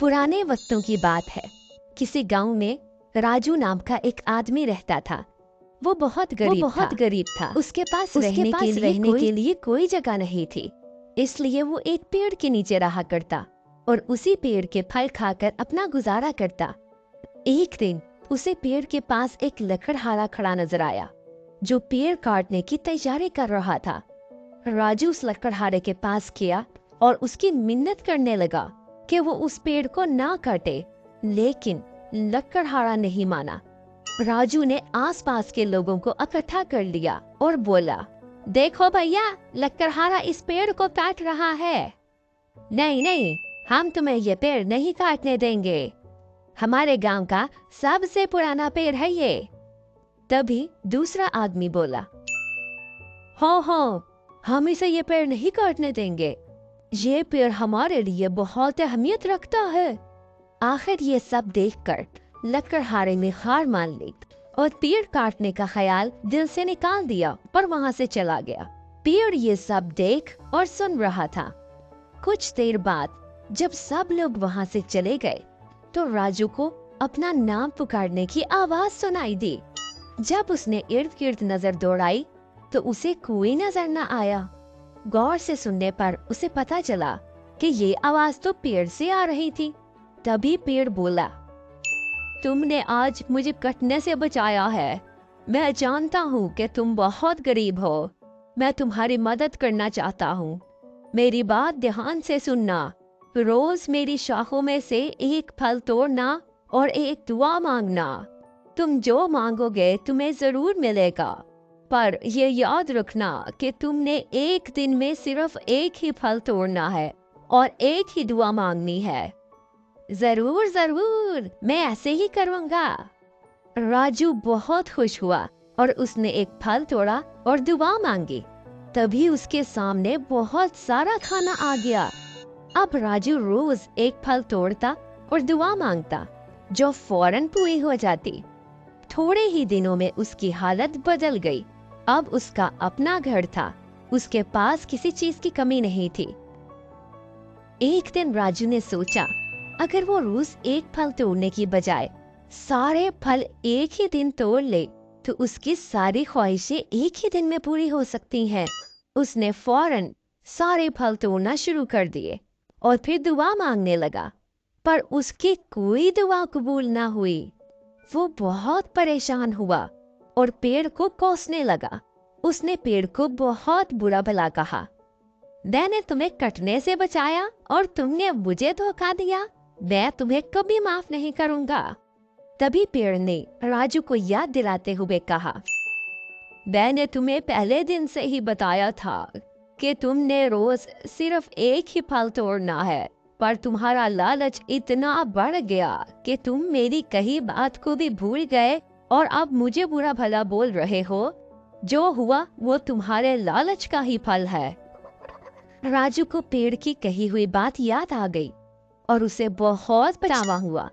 पुराने वक्तों की बात है। किसी गांव में राजू नाम का एक आदमी रहता था। वो बहुत गरीब था। उसके पास रहने के लिए कोई जगह नहीं थी। इसलिए वो एक पेड़ के नीचे रहा करता और उसी पेड़ के फल खाकर अपना गुजारा करता। एक दिन उसे पेड़ के पास एक लकड़हारा खड़ा नजर आया, जो पेड़ काटने की तैयारी कर रहा था। राजू उस लकड़हारे के पास गया और उसकी मिन्नत करने लगा कि वो उस पेड़ को ना काटे, लेकिन लकड़हारा नहीं माना। राजू ने आसपास के लोगों को इकट्ठा कर लिया और बोला, देखो भैया, लकड़हारा इस पेड़ को काट रहा है। नहीं नहीं, हम तुम्हें ये पेड़ नहीं काटने देंगे। हमारे गांव का सबसे पुराना पेड़ है ये। तभी दूसरा आदमी बोला, हाँ, हम इसे ये पेड़ नहीं काटने देंगे। ये पेड़ हमारे लिए बहुत अहमियत रखता है। आखिर ये सब देखकर लकड़हारे ने हार मान ली और पेड़ काटने का ख्याल दिल से निकाल दिया और वहाँ से चला गया। पेड़ ये सब देख और सुन रहा था। कुछ देर बाद जब सब लोग वहाँ से चले गए तो राजू को अपना नाम पुकारने की आवाज सुनाई दी। जब उसने इर्द गिर्द नजर दौड़ाई तो उसे कोई नजर न आया। गौर से सुनने पर उसे पता चला कि ये आवाज तो पेड़ से आ रही थी। तभी पेड़ बोला, तुमने आज मुझे कटने से बचाया है। मैं जानता हूँ कि तुम बहुत गरीब हो। मैं तुम्हारी मदद करना चाहता हूँ। मेरी बात ध्यान से सुनना। रोज मेरी शाखों में से एक फल तोड़ना और एक दुआ मांगना। तुम जो मांगोगे तुम्हें जरूर मिलेगा, पर ये याद रखना कि तुमने एक दिन में सिर्फ एक ही फल तोड़ना है और एक ही दुआ मांगनी है। जरूर जरूर, मैं ऐसे ही करूँगा। राजू बहुत खुश हुआ और उसने एक फल तोड़ा और दुआ मांगी। तभी उसके सामने बहुत सारा खाना आ गया। अब राजू रोज एक फल तोड़ता और दुआ मांगता, जो फौरन पूरी हो जाती। थोड़े ही दिनों में उसकी हालत बदल गई। अब उसका अपना घर था। उसके पास किसी चीज की कमी नहीं थी। एक दिन राजू ने सोचा, अगर वो रोज एक फल तोड़ने की बजाय सारे फल एक ही दिन तोड़ ले तो उसकी सारी ख्वाहिशें एक ही दिन में पूरी हो सकती हैं। उसने फौरन सारे फल तोड़ना शुरू कर दिए और फिर दुआ मांगने लगा, पर उसकी कोई दुआ कबूल ना हुई। वो बहुत परेशान हुआ और पेड़ को कोसने लगा। उसने पेड़ को बहुत बुरा भला कहा, मैंने तुम्हें कटने से बचाया और तुमने मुझे धोखा दिया। मैं तुम्हें कभी माफ नहीं करूंगा। तभी पेड़ ने राजू को याद दिलाते हुए कहा, मैंने तुम्हें पहले दिन से ही बताया था कि तुमने रोज सिर्फ एक ही फल तोड़ना है, पर तुम्हारा लालच इतना बढ़ गया कि तुम मेरी कही बात को भी भूल गए और अब मुझे बुरा भला बोल रहे हो। जो हुआ वो तुम्हारे लालच का ही फल है। राजू को पेड़ की कही हुई बात याद आ गई और उसे बहुत पछतावा हुआ।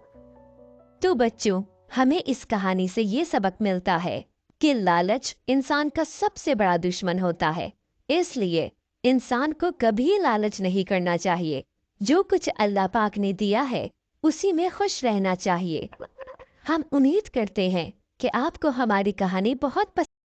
तो बच्चों, हमें इस कहानी से ये सबक मिलता है कि लालच इंसान का सबसे बड़ा दुश्मन होता है। इसलिए इंसान को कभी लालच नहीं करना चाहिए। जो कुछ अल्लाह पाक ने दिया है उसी में खुश रहना चाहिए। हम उम्मीद करते हैं कि आपको हमारी कहानी बहुत पसंद